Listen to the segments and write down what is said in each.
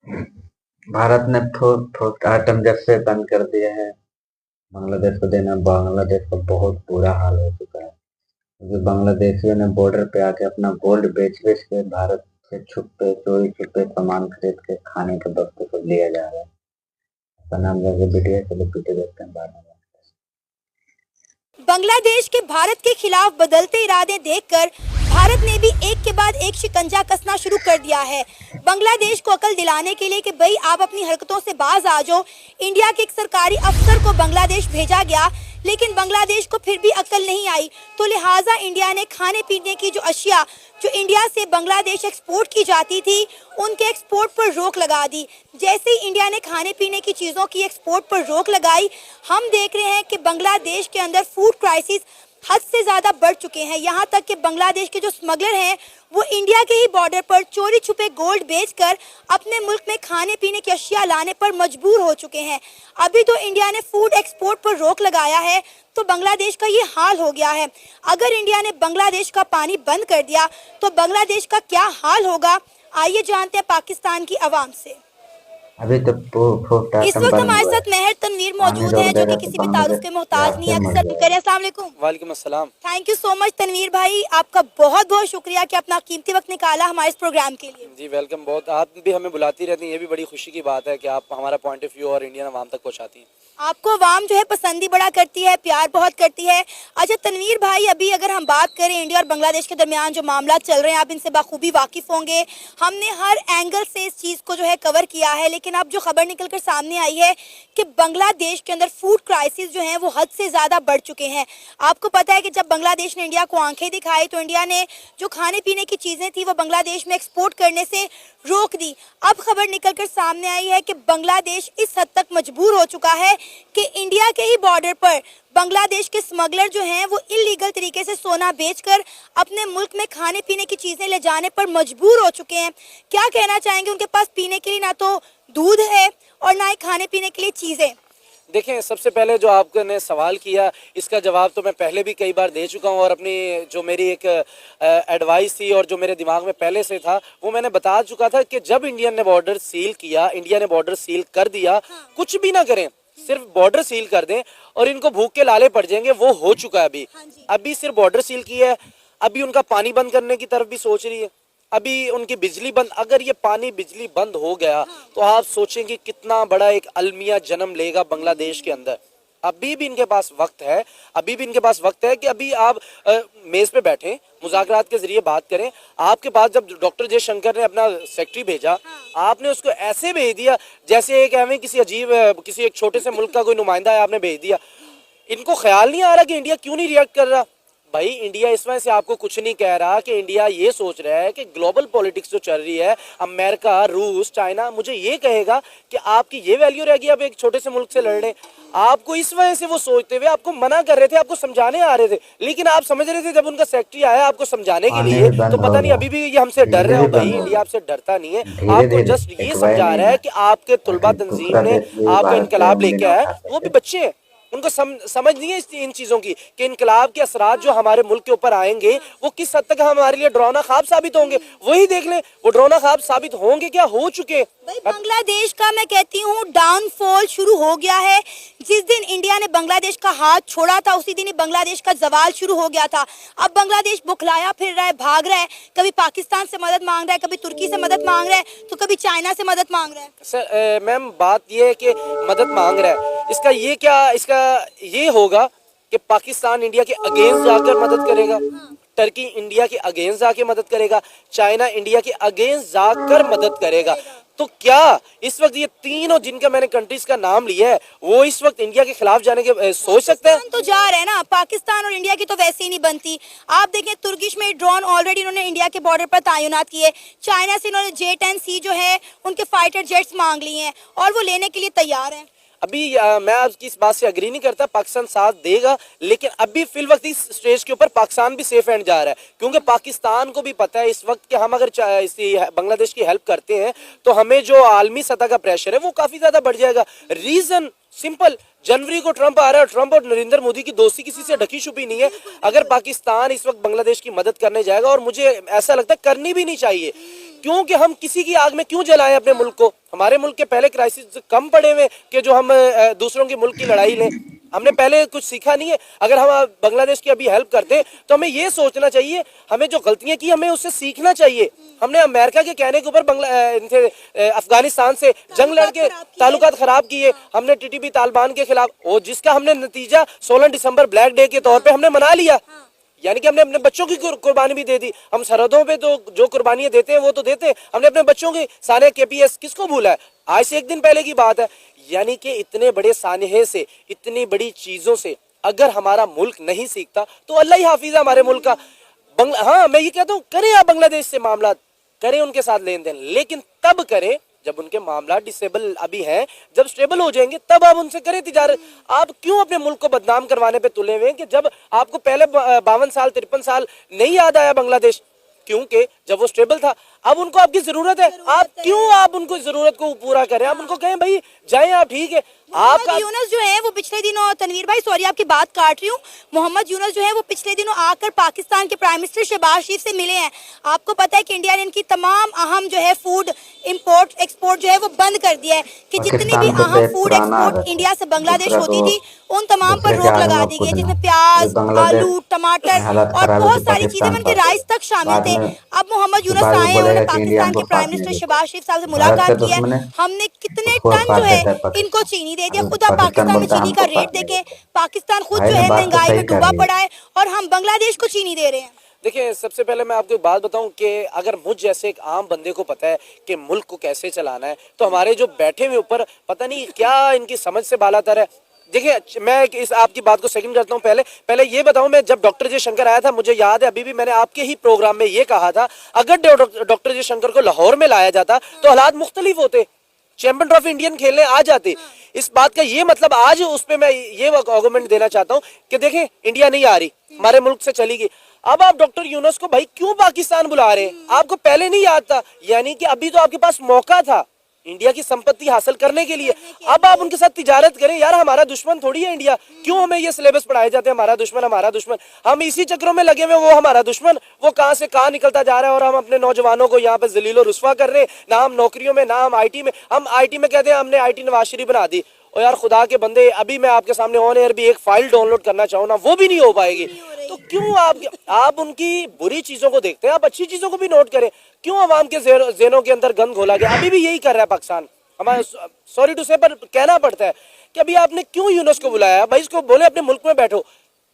भारत ने food item जब से बंद कर दिए हैं बांग्लादेश को देना, बांग्लादेश का बहुत बुरा हाल हो चुका है, क्योंकि बांग्लादेशियों ने बॉर्डर पे आके अपना गोल्ड बेच बेच के भारत से छुपे चोरी छुपे सामान खरीद के खाने के वस्तु को लिया जा रहा है। उसका नाम जैसे वीडियो, चलो वीडियो देखते हैं बाद में। बांग्लादेश के भारत के खिलाफ बदलते इरादे देखकर भारत ने भी एक के बाद एक शिकंजा कसना शुरू कर दिया है। बांग्लादेश को अकल दिलाने के लिए कि भाई आप अपनी हरकतों से बाज आ जाओ, इंडिया के एक सरकारी अफसर को बांग्लादेश भेजा गया, लेकिन बांग्लादेश को फिर भी अकल नहीं आई, तो लिहाजा इंडिया ने खाने पीने की जो अशिया जो इंडिया से बांग्लादेश एक्सपोर्ट की जाती थी उनके एक्सपोर्ट पर रोक लगा दी। जैसे ही इंडिया ने खाने पीने की चीज़ों की एक्सपोर्ट पर रोक लगाई, हम देख रहे हैं कि बांग्लादेश के अंदर फूड क्राइसिस हद से ज़्यादा बढ़ चुके हैं। यहाँ तक कि बांग्लादेश के जो स्मगलर हैं वो इंडिया के ही बॉर्डर पर चोरी छुपे गोल्ड बेचकर अपने मुल्क में खाने पीने की अशिया लाने पर मजबूर हो चुके हैं। अभी तो इंडिया ने फूड एक्सपोर्ट पर रोक लगाया है तो बांग्लादेश का ये हाल हो गया है। अगर इंडिया ने बांग्लादेश का पानी बंद कर दिया तो बांग्लादेश का क्या हाल होगा, आइए जानते हैं पाकिस्तान की आवाम से। अभी तो इस वक्त हमारे साथ मेहर तनवीर मौजूद है जो कि किसी भी तारुफ के मोहताज नहीं है। अक्सर करें अस्सलाम वालेकुम। वालेकुम अस्सलाम। Thank you so much Tanveer भाई, आपका बहुत बहुत शुक्रिया कि अपना कीमती वक्त निकाला हमारे इस प्रोग्राम के लिए। जी वेलकम। बहुत आप भी हमें बुलाती रहती हैं, ये भी बड़ी खुशी की बात है कि आप हमारा पॉइंट ऑफ व्यू और इंडियन अवाम तक पहुँचाती हैं। आपको अवाम जो है पसंद ही बड़ा करती है, प्यार बहुत करती है। अच्छा तनवीर भाई, अभी अगर हम बात करें इंडिया और बांग्लादेश के दरमियान जो मामला चल रहे हैं, आप इनसे बखूबी वाकिफ़ होंगे। हमने हर एंगल से इस चीज़ को जो है कवर किया है, लेकिन अब जो खबर निकल कर सामने आई है कि बांग्लादेश के अंदर फूड क्राइसिस जो हैं वो हद से ज़्यादा बढ़ चुके हैं। आपको पता है कि जब बांग्लादेश ने इंडिया को आंखें दिखाई तो इंडिया ने जो खाने पीने की चीज़ें थी वो बांग्लादेश में एक्सपोर्ट करने से रोक दी। अब खबर निकल कर सामने आई है कि बांग्लादेश इस हद तक मजबूर हो चुका है कि इंडिया के ही बॉर्डर पर बांग्लादेश के स्मगलर जो हैं वो इलीगल तरीके से सोना बेचकर अपने मुल्क में खाने पीने की चीज़ें ले जाने पर मजबूर हो चुके हैं। क्या कहना चाहेंगे, उनके पास पीने के लिए ना तो दूध है और ना ही खाने पीने के लिए चीज़ें? देखें, सबसे पहले जो आपने सवाल किया इसका जवाब तो मैं पहले भी कई बार दे चुका हूं, और अपनी जो मेरी एक एडवाइस थी और जो मेरे दिमाग में पहले से था वो मैंने बता चुका था कि जब इंडिया ने बॉर्डर सील किया, इंडिया ने बॉर्डर सील कर दिया, कुछ भी ना करें, सिर्फ बॉर्डर सील कर दें और इनको भूख के लाले पड़ जाएंगे। वो हो चुका है। अभी सिर्फ बॉर्डर सील किया है, अभी उनका पानी बंद करने की तरफ भी सोच रही है, अभी उनकी बिजली बंद। अगर ये पानी बिजली बंद हो गया तो आप सोचेंगे कितना बड़ा एक अलमिया जन्म लेगा बांग्लादेश के अंदर। अभी भी इनके पास वक्त है, अभी भी इनके पास वक्त है कि अभी आप मेज पे बैठे मुज़ाकरात के जरिए बात करें। आपके पास जब डॉक्टर जयशंकर ने अपना सेक्रेटरी भेजा, आपने उसको ऐसे भेज दिया जैसे एक एवं किसी अजीब किसी एक छोटे से मुल्क का कोई नुमाइंदा है, आपने भेज दिया। इनको ख्याल नहीं आ रहा कि इंडिया क्यों नहीं रिएक्ट कर रहा। भाई इंडिया इस वजह से आपको कुछ नहीं कह रहा कि इंडिया ये सोच रहा है कि ग्लोबल पॉलिटिक्स जो चल रही है, अमेरिका, रूस, चाइना मुझे ये कहेगा कि आपकी ये वैल्यू रहेगी अब एक छोटे से मुल्क से लड़ने। आपको इस वजह से वो सोचते हुए आपको मना कर रहे थे, आपको समझाने आ रहे थे, लेकिन आप समझ रहे थे जब उनका सेक्रेटरी आया आपको समझाने के लिए तो पता नहीं अभी भी ये हमसे डर रहे हो। भाई इंडिया आपसे डरता नहीं है, आपको जस्ट ये समझा रहा है कि आपके तुलबा तंजीम ने आपका इनकलाब लेके आया, वो भी बच्चे हैं, उनको समझ नहीं है इन चीज़ों की कि इनकलाब के असरात जो हमारे मुल्क के ऊपर आएंगे वो किस हद तक हमारे लिए डरावना ख्वाब साबित होंगे। वही देख लें, वो डरावना ख्वाब साबित होंगे क्या, हो चुके। बांग्लादेश का मैं कहती हूँ डाउनफॉल शुरू हो गया है। जिस दिन इंडिया ने बांग्लादेश का हाथ छोड़ा था उसी दिन ही बांग्लादेश का जवाल शुरू हो गया था। अब बांग्लादेश बुखलाया फिर रहा है, भाग रहा है, कभी पाकिस्तान से मदद मांग रहा है, कभी तुर्की से मदद मांग रहा है, तो कभी चाइना से मदद मांग रहा है। सर मैम बात ये है कि मदद मांग रहा है, इसका ये क्या, इसका ये होगा कि पाकिस्तान इंडिया के अगेंस्ट जाकर मदद करेगा, टर्की इंडिया के अगेंस्ट जाके मदद करेगा, चाइना इंडिया के अगेंस्ट जाकर मदद करेगा। तो क्या इस वक्त ये तीनों जिनका मैंने कंट्रीज का नाम लिया है वो इस वक्त इंडिया के खिलाफ जाने के सोच सकते हैं? तो जा रहे हैं ना, पाकिस्तान और इंडिया की तो वैसे ही नहीं बनती। आप देखें तुर्किश में ड्रोन ऑलरेडी उन्होंने इंडिया के बॉर्डर पर तैनात किए, चाइना से उन्होंने J-10C जो है उनके फाइटर जेट्स मांग लिए हैं और वो लेने के लिए तैयार हैं। अभी मैं आपकी इस बात से अग्री नहीं करता, पाकिस्तान साथ देगा, लेकिन अभी फिल वक्त इस स्टेज के ऊपर पाकिस्तान भी सेफ एंड जा रहा है, क्योंकि पाकिस्तान को भी पता है इस वक्त कि हम अगर बांग्लादेश की हेल्प करते हैं तो हमें जो आलमी सतह का प्रेशर है वो काफ़ी ज़्यादा बढ़ जाएगा। रीज़न सिंपल, जनवरी को ट्रंप आ रहा है, ट्रंप और नरेंद्र मोदी की दोस्ती किसी से ढकी छुपी नहीं है। अगर पाकिस्तान इस वक्त बांग्लादेश की मदद करने जाएगा, और मुझे ऐसा लगता है करनी भी नहीं चाहिए, क्योंकि हम किसी की आग में क्यों जलाएं अपने मुल्क को। हमारे मुल्क के पहले क्राइसिस कम पड़े हुए कि जो हम दूसरों के मुल्क की लड़ाई लें। हमने पहले कुछ सीखा नहीं है। अगर हम बांग्लादेश की अभी हेल्प करते हैं तो हमें ये सोचना चाहिए, हमें जो गलतियां की हमें उससे सीखना चाहिए। हमने अमेरिका के कहने के ऊपर अफगानिस्तान से जंग लड़के ताल्लुकात खराब किए। हमने टीटीपी तालिबान के खिलाफ, और जिसका हमने नतीजा 16 दिसंबर ब्लैक डे के तौर पे हमने मना लिया। यानी कि हमने अपने बच्चों की कुर्बानी भी दे दी। हम सरहदों पे तो जो कुर्बानियां देते हैं वो तो देते हैं, हमने अपने बच्चों की साने केपीएस किसको भूला है। आज से एक दिन पहले की बात है। यानी कि इतने बड़े सानहे से, इतनी बड़ी चीजों से अगर हमारा मुल्क नहीं सीखता तो अल्लाह ही हाफिज है हमारे मुल्क का। हाँ, मैं ये कहता हूँ, करें आप बांग्लादेश से मामला, करें उनके साथ लेन देन, लेकिन तब करें जब उनके मामला डिसेबल अभी हैं। जब स्टेबल हो जाएंगे तब आप उनसे करें तिजारत। आप क्यों अपने मुल्क को बदनाम करवाने पे तुले हुए हैं कि जब आपको पहले 52 साल 53 साल नहीं याद आया बांग्लादेश, क्योंकि जब वो स्टेबल था। अब उनको आपकी जरूरत है, आप क्यों आप उनको जरूरत को पूरा करें। आप उनको कहें भाई जाएं आप, ठीक है। मोहम्मद यूनुस जो है वो पिछले दिनों, तनवीर भाई सॉरी आपकी बात काट रही हूँ, मोहम्मद यूनुस जो है वो पिछले दिनों आकर पाकिस्तान के प्राइम मिनिस्टर शहबाज शरीफ से मिले हैं। आपको पता है कि इंडिया ने इनकी तमाम अहम जो है फूड इंपोर्ट एक्सपोर्ट जो है वो बंद कर दिया है कि जितनी भी अहम फूड एक्सपोर्ट इंडिया से बांग्लादेश होती थी उन तमाम पर रोक लगा दी गई, जिसमें प्याज, आलू, टमाटर और बहुत सारी चीजें, उनके राइस तक शामिल थे। अब मोहम्मद यूनुस आए हैं, उन्होंने पाकिस्तान के प्राइम मिनिस्टर शहबाज शरीफ साहब से मुलाकात की है। हमने कितने टन जो है इनको चीनी दे दिया। खुद आप पाकिस्तान में चीनी का रेट देखें, पाकिस्तान खुद जो है महंगाई में डूबा पड़ा है और हम बांग्लादेश को चीनी दे रहे हैं। देखिए, सबसे पहले मैं आपको एक बात बताऊं कि अगर मुझ जैसे एक आम बंदे को पता है कि मुल्क को कैसे चलाना है, तो हमारे जो बैठे हुए ऊपर पता नहीं क्या इनकी समझ से बालातर है। देखिए, मैं इस आपकी बात को सेकंड करता हूं। पहले ये बताऊं, मैं जब डॉक्टर जयशंकर आया था, मुझे याद है अभी भी मैंने आपके ही प्रोग्राम में ये कहा था, अगर डॉक्टर जयशंकर को लाहौर में लाया जाता तो हालात मुख्तलिफ होते, चैंपियन ट्रॉफी इंडियन खेलने आ जाते। इस बात का ये मतलब आज उस पर मैं ये आर्गुमेंट देना चाहता हूँ कि देखें इंडिया नहीं आ रही, हमारे मुल्क से चली गई। अब आप डॉक्टर यूनुस को भाई क्यों पाकिस्तान बुला रहे हैं? आपको पहले नहीं याद था? यानी कि अभी तो आपके पास मौका था इंडिया की संपत्ति हासिल करने के लिए। अब आप उनके साथ तिजारत करें। यार, हमारा दुश्मन थोड़ी है इंडिया। क्यों हमें ये सिलेबस पढ़ाए जाते हैं, हमारा दुश्मन हमारा दुश्मन। हम इसी चक्रों में लगे हुए, वो हमारा दुश्मन, वो कहां से कहां निकलता जा रहा है और हम अपने नौजवानों को यहाँ पे जलीलो रुस्वा कर रहे हैं। ना हम नौकरियों में, ना हम आईटी में। हम आईटी में कहते हैं हमने आईटी नवाज शरीफ बना दी। और यार खुदा के बंदे, अभी मैं आपके सामने ऑन एयर भी एक फाइल डाउनलोड करना चाहूँ ना, वो भी नहीं हो पाएगी। तो क्यों आप उनकी बुरी चीजों को देखते हैं, आप अच्छी चीजों को भी नोट करें। क्यों अवाम के ज़हनों के अंदर गंद घोला गया? अभी भी यही कर रहा है पाकिस्तान। हमारा सॉरी टू से पर कहना पड़ता है कि अभी आपने क्यों यूनुस को बुलाया? भाई इसको बोले अपने मुल्क में बैठो।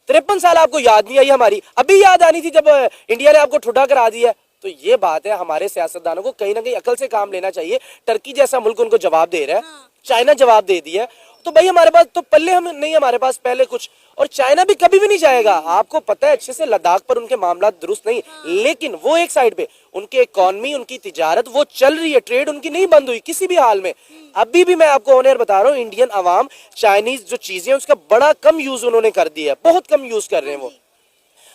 53 साल आपको याद नहीं आई हमारी, अभी याद आनी थी जब इंडिया ने आपको ठुड्डा करा दिया। तो ये बात है, हमारे सियासतदानों को कहीं ना कहीं अकल से काम लेना चाहिए। टर्की जैसा मुल्क उनको जवाब दे रहा है, चाइना जवाब दे दिया है, तो भाई हमारे पास तो पल्ले हम नहीं, हमारे पास पहले कुछ। और चाइना भी कभी भी नहीं जाएगा। आपको पता है अच्छे से, लद्दाख पर उनके मामला दुरुस्त नहीं, लेकिन वो एक साइड पे उनकी इकोनॉमी, उनकी तिजारत वो चल रही है, ट्रेड उनकी नहीं बंद हुई किसी भी हाल में। अभी भी मैं आपको ऑन एयर बता रहा हूँ, इंडियन अवाम चाइनीज जो चीजें उसका बड़ा कम यूज उन्होंने कर दिया है, बहुत कम यूज कर रहे हैं वो।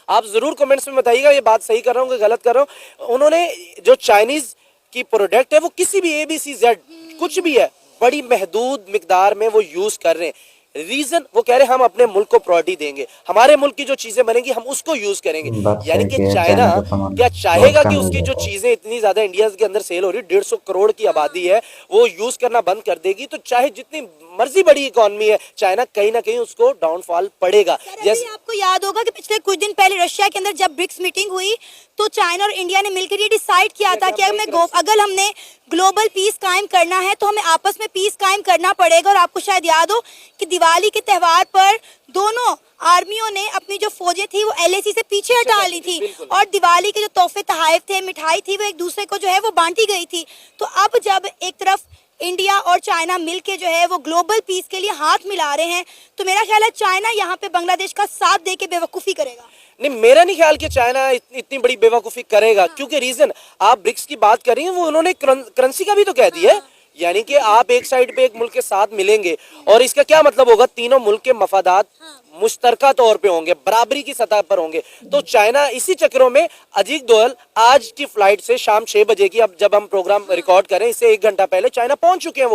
आप जरूर कमेंट्स में बताइएगा ये बात सही कर रहा हूँ कि गलत कर रहा हूँ। उन्होंने जो चाइनीज की प्रोडक्ट है वो किसी भी ABCZ कुछ भी है, बड़ी महदूद मिकदार में वो यूज कर रहे हैं। रीजन वो कह रहे हैं हम अपने मुल्क को प्रायोरिटी देंगे, हमारे मुल्क की जो चीजें बनेंगी हम उसको यूज करेंगे। यानी कि चाइना क्या चाहेगा कि उसकी जो चीजें इतनी ज्यादा इंडिया के अंदर सेल हो रही, 150 करोड़ की आबादी है, वो यूज करना बंद कर देगी तो चाहे जितनी मर्जी बड़ी इकोनॉमी है, चाइना कहीं ना कहीं उसको डाउनफॉल पड़ेगा। जैसे आपको याद होगा कि पिछले कुछ दिन पहले रशिया के अंदर जब ब्रिक्स मीटिंग हुई तो चाइना और इंडिया ने मिलकर ये डिसाइड किया था कि अगर हमने ग्लोबल पीस कायम करना है तो हमें आपस में पीस कायम करना पड़ेगा। और आपको शायद याद हो कि दिवाली के त्यौहार पर दोनों आर्मियों ने अपनी जो फौजें थी वो LAC से पीछे हटा ली थी और दिवाली के जो तोहफे तोहफे थे, मिठाई थी, वो एक दूसरे को जो है वो बांटी गई थी। तो अब जब एक तरफ इंडिया और चाइना मिलके जो है वो ग्लोबल पीस के लिए हाथ मिला रहे हैं, तो मेरा ख्याल है चाइना यहाँ पे बांग्लादेश का साथ दे के बेवकूफ़ी करेगा। नहीं, मेरा नहीं ख्याल कि चाइना इतनी बड़ी बेवकूफ़ी करेगा। क्योंकि रीजन, आप ब्रिक्स की बात कर रही हैं, वो उन्होंने करेंसी का भी तो कह दिया है। यानी कि आप एक साइड पे एक मुल्क के साथ मिलेंगे और इसका क्या मतलब होगा, तीनों मुल्क के मफादात मुश्तरका तौर पे होंगे, बराबरी की सतह पर होंगे। तो चाइना इसी चक्रों में, अजीत दोवल आज की फ्लाइट से शाम 6 बजे की, अब जब हम प्रोग्राम रिकॉर्ड करें इससे 1 घंटा पहले चाइना पहुंच चुके हैं।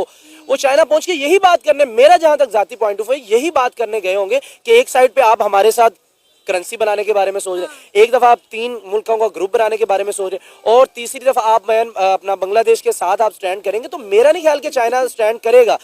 वो चाइना पहुंच के यही बात करने, मेरा जहां तक जाती पॉइंट ऑफ व्यू, यही बात करने गए होंगे कि एक साइड पे आप हमारे साथ करेंसी बनाने के बारे में सोच रहे हैं, एक दफ़ा आप 3 मुल्कों का ग्रुप बनाने के बारे में सोच रहे हैं, और तीसरी दफ़ा आप अपना बांग्लादेश के साथ आप स्टैंड करेंगे, तो मेरा नहीं ख्याल कि चाइना स्टैंड करेगा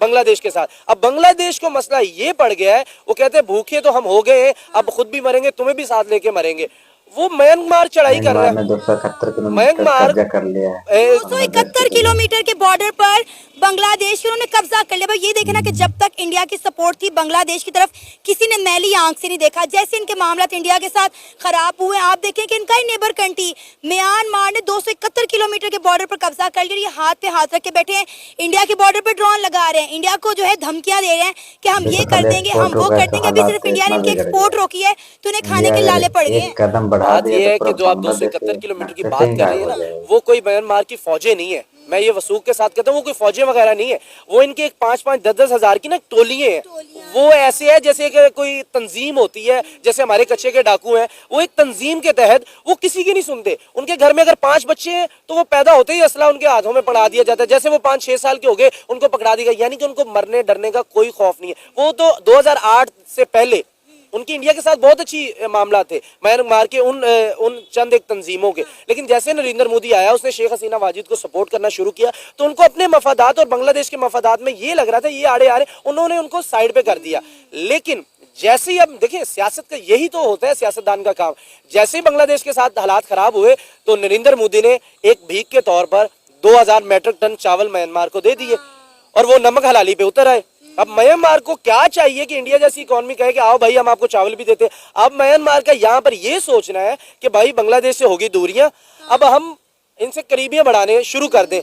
बांग्लादेश के साथ। अब बांग्लादेश को मसला ये पड़ गया है, वो कहते हैं भूखे तो हम हो गए हैं, अब खुद भी मरेंगे, तुम्हें भी साथ लेके मरेंगे। वो म्यांमार चढ़ाई कर रहा है, 271 किलोमीटर म्यांमार कब्जा कर लिया है। 271 किलोमीटर के बॉर्डर पर बांग्लादेश उन्होंने कब्जा कर लिया। भाई ये देखे ना कि जब तक इंडिया की सपोर्ट थी बांग्लादेश की तरफ किसी ने मैली आंख से नहीं देखा। जैसे इनके मामला इंडिया के साथ खराब हुए, आप देखें कि इनका ही नेबर कंट्री म्यांमार ने 271 किलोमीटर के बॉर्डर पर कब्जा कर लिया। ये हाथ पे हाथ रख के बैठे हैं, इंडिया के बॉर्डर पर ड्रोन लगा रहे हैं, इंडिया को जो है धमकियां दे रहे हैं कि हम ये कर देंगे, हम वो कर देंगे। अभी सिर्फ इंडिया ने इनकी एक्सपोर्ट रोकी है तो उन्हें खाने के लाले पड़ गए। बात ये है कि जो आप 271 किलोमीटर की बात कर रही है ना, वो कोई म्यांमार की फौजें नहीं है। मैं ये वसूख के साथ कहता हूँ, वो कोई फौजें वगैरह नहीं है, वो इनके 5-5, 10-10 हजार की ना टोलियां हैं। वो ऐसे है जैसे कि कोई तंजीम होती है, जैसे हमारे कच्चे के डाकू हैं, वो एक तंजीम के तहत वो किसी की नहीं सुनते। उनके घर में अगर 5 बच्चे हैं तो वो पैदा होते ही असला उनके हाथों में पकड़ा दिया जाता है। जैसे वो 5-6 साल के हो गए उनको पकड़ा दिया, यानी कि उनको मरने डरने का कोई खौफ नहीं है। वो तो 2008 से पहले उनकी इंडिया के साथ बहुत अच्छी मामला थे म्यांमार के उन चंद एक तंजीमों के। लेकिन जैसे नरेंद्र मोदी आया, उसने शेख हसीना वाजिद को सपोर्ट करना शुरू किया, तो उनको अपने मफादात और बांग्लादेश के मफादात में ये लग रहा था ये आड़े आ रहे, उन्होंने उनको साइड पे कर दिया। लेकिन जैसे ही अब देखिए, सियासत का यही तो होता है सियासतदान का काम। जैसे ही बांग्लादेश के साथ हालात खराब हुए तो नरेंद्र मोदी ने एक भीख के तौर पर 2000 मैट्रिक टन चावल म्यांमार को दे दिए और वो नमक हलाली पे उतर आए। अब म्यांमार को क्या चाहिए कि इंडिया जैसी इकोनॉमी कहे कि आओ भाई हम आपको चावल भी देते। अब म्यांमार का यहाँ पर ये सोचना है कि भाई बांग्लादेश से होगी दूरियां, अब हम इनसे करीबियां बढ़ाने शुरू कर दें।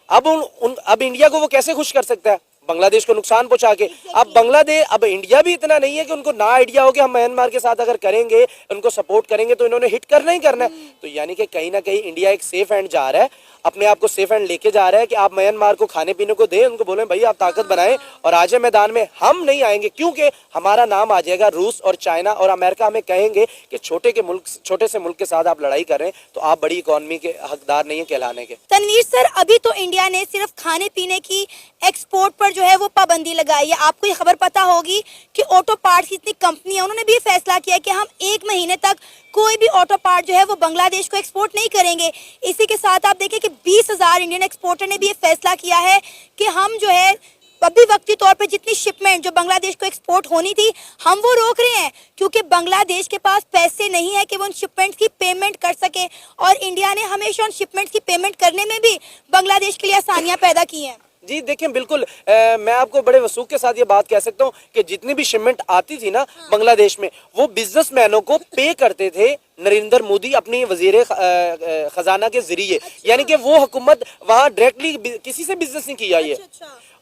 अब इंडिया को वो कैसे खुश कर सकता है? बांग्लादेश को नुकसान पहुंचा के। अब इंडिया भी इतना नहीं है कि उनको ना आइडिया हो कि हम म्यांमार के साथ अगर करेंगे, उनको सपोर्ट करेंगे तो इन्होंने हिट करना ही करना है। तो यानी कि कहीं ना कहीं इंडिया एक सेफ एंड जा रहा है, अपने आप को सेफ एंड लेके जा रहा है कि आप म्यांमार को खाने पीने को दें, उनको बोलें भाई आप ताकत बनाएं और आ जाए मैदान में। हम नहीं आएंगे क्योंकि हमारा नाम आ जाएगा। रूस और चाइना और अमेरिका हमें कहेंगे कि छोटे से मुल्क के साथ आप लड़ाई कर रहे हैं तो आप बड़ी इकोनॉमी के हकदार नहीं है कहलाने के। तनवीर सर, अभी तो इंडिया ने सिर्फ खाने पीने की एक्सपोर्ट पर जो है वो पाबंदी लगाई है। आपको ये खबर पता होगी कि ऑटो पार्ट्स की इतनी कंपनी है, उन्होंने भी फैसला किया कि हम 1 महीने तक कोई भी ऑटो पार्ट जो है वो बांग्लादेश को एक्सपोर्ट नहीं करेंगे। इसी के साथ आप देखें कि 20,000 इंडियन एक्सपोर्टर ने भी ये फैसला किया है कि हम जो है अभी वक्ती तौर पे जितनी शिपमेंट जो बांग्लादेश को एक्सपोर्ट होनी थी हम वो रोक रहे हैं, क्योंकि बांग्लादेश के पास पैसे नहीं है कि वो उन शिपमेंट्स की पेमेंट कर सके। और इंडिया ने हमेशा उन शिपमेंट्स की पेमेंट करने में भी बांग्लादेश के लिए आसानियां पैदा की हैं। जी देखिए, बिल्कुल मैं आपको बड़े वसूख के साथ ये बात कह सकता हूँ कि जितनी भी शिपमेंट आती थी ना बांग्लादेश में, वो बिजनेसमैनों को पे करते थे नरेंद्र मोदी अपनी वजीर खजाना के जरिए। यानी कि वो हुकूमत वहाँ डायरेक्टली किसी से बिजनेस नहीं किया, ये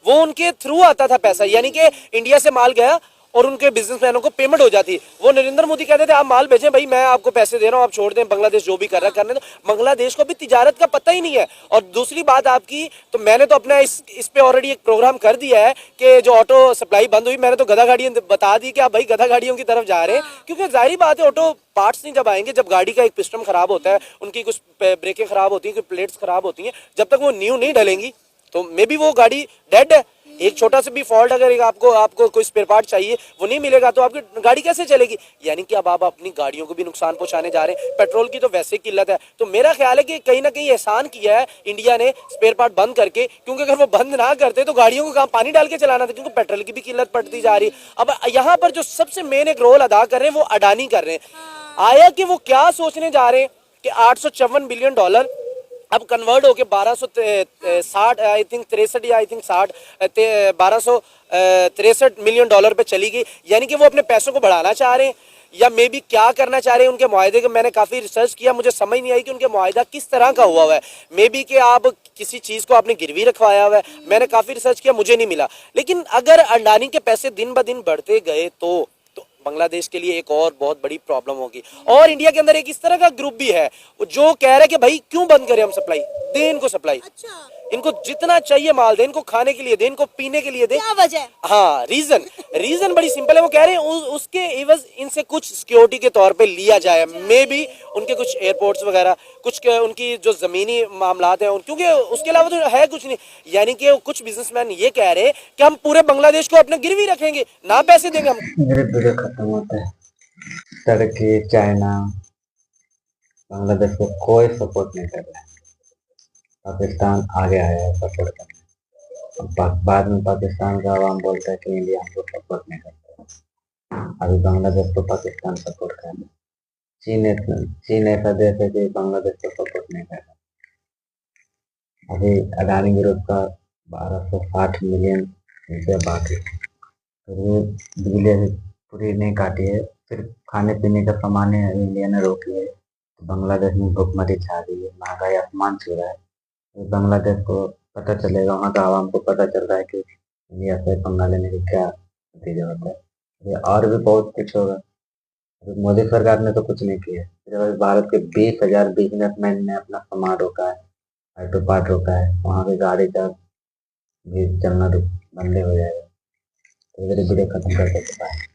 वो उनके थ्रू आता था पैसा। यानी कि इंडिया से माल गया और उनके बिजनेसमैनों को पेमेंट हो जाती। वो नरेंद्र मोदी कहते थे आप माल भेजें भाई, मैं आपको पैसे दे रहा हूँ, आप छोड़ दें, बांग्लादेश जो भी कर रहा है करने दो। बांग्लादेश को भी तिजारत का पता ही नहीं है। और दूसरी बात आपकी, तो मैंने तो अपना इस पे ऑलरेडी एक प्रोग्राम कर दिया है कि जो ऑटो सप्लाई बंद हुई, मैंने तो गधा गाड़ियाँ बता दी कि आप भाई गधा गाड़ियों की तरफ जा रहे हैं। क्योंकि जाहिर बात है ऑटो पार्ट्स नहीं जब आएंगे, जब गाड़ी का एक पिस्टन खराब होता है, उनकी कुछ ब्रेकें खराब होती हैं, कुछ प्लेट्स खराब होती हैं, जब तक वो न्यू नहीं डलेंगी तो मे बी वो गाड़ी डेड है। एक छोटा सा भी फॉल्ट अगर आपको कोई स्पेयर पार्ट चाहिए वो नहीं मिलेगा तो आपकी गाड़ी कैसे चलेगी? यानी कि अब आप अपनी गाड़ियों को भी नुकसान पहुंचाने जा रहे हैं। पेट्रोल की तो वैसे किल्लत है। तो मेरा ख्याल है कि कहीं ना कहीं एहसान किया है इंडिया ने स्पेयर पार्ट बंद करके, क्योंकि अगर वो बंद ना करते तो गाड़ियों को काम पानी डाल के चलाना था, क्योंकि पेट्रोल की भी किल्लत पड़ती जा रही है। अब यहाँ पर जो सबसे मेन एक रोल अदा कर रहे हैं वो अडानी कर रहे हैं। आया कि वो क्या सोचने जा रहे हैं कि $854 बिलियन अब कन्वर्ट होके 1260 आई थिंक 63 या आई थिंक 1263 मिलियन डॉलर पे चली गई। यानी कि वो अपने पैसों को बढ़ाना चाह रहे हैं या मे बी क्या करना चाह रहे हैं। उनके मुआहदे के मैंने काफ़ी रिसर्च किया, मुझे समझ नहीं आई कि उनके मुआहदा किस तरह का हुआ है। मे बी कि आप किसी चीज़ को आपने गिरवी रखवाया हुआ है, मैंने काफ़ी रिसर्च किया, मुझे नहीं मिला। लेकिन अगर अडानी के पैसे दिन ब दिन बढ़ते गए तो बांग्लादेश के लिए एक और बहुत बड़ी प्रॉब्लम होगी। और इंडिया के अंदर एक इस तरह का ग्रुप भी है जो कह रहा है कि भाई क्यों बंद करें हम सप्लाई, दें इनको सप्लाई। अच्छा। इनको जितना चाहिए माल दें, इनको खाने के लिए दें, इनको पीने के लिए दें। क्या वजह? हाँ, रीजन बड़ी सिंपल है। वो कह रहे हैं उसके एवज इनसे कुछ सिक्योरिटी के तौर पे लिया जाए। मे बी उनके कुछ एयरपोर्ट्स वगैरह, कुछ उनकी जो जमीनी मामलात हैं, क्योंकि उसके अलावा तो है कुछ नहीं। यानी कि कुछ बिजनेसमैन ये कह रहे हैं कि हम पूरे बांग्लादेश को अपने गिरवी रखेंगे, ना पैसे देंगे हम। मेरे वीडियो खत्म होता है। टर्की, चाइना बांग्लादेश को कोई सपोर्ट नहीं कर रहा है। पाकिस्तान आगे आया है सपोर्ट करने। बाद में पाकिस्तान का आवाम बोलता है कि इंडिया हमको सपोर्ट नहीं करता। अभी बांग्लादेश को पाकिस्तान सपोर्ट कर रहा है। चीन ऐसा देश है कि बांग्लादेश को सपोर्ट नहीं कर रहा। अभी अडानी ग्रुप का 1260 मिलियन रुपया बाकी, फिर भी बिजली पूरी नहीं काटी है। सिर्फ खाने पीने का सामान इंडिया ने रोकी है। तो बांग्लादेश में भुखमरी छा रही है, महंगाई आसमान छू रहा है। तो बांग्लादेश को पता चलेगा, वहाँ का आवाम को पता चल रहा है कि इंडिया से पंगा लेने की क्या नतीजा होता है। ये और भी बहुत कुछ होगा। अभी मोदी सरकार ने तो कुछ नहीं किया है। सिर्फ अभी भारत के 20,000 बिजनेसमैन ने अपना सामान रोका है, ऑटो पार्ट रोका है। वहाँ की गाड़ी का भी चलना बंद हो जाएगा। धीरे धीरे वीडियो खत्म कर देते हैं।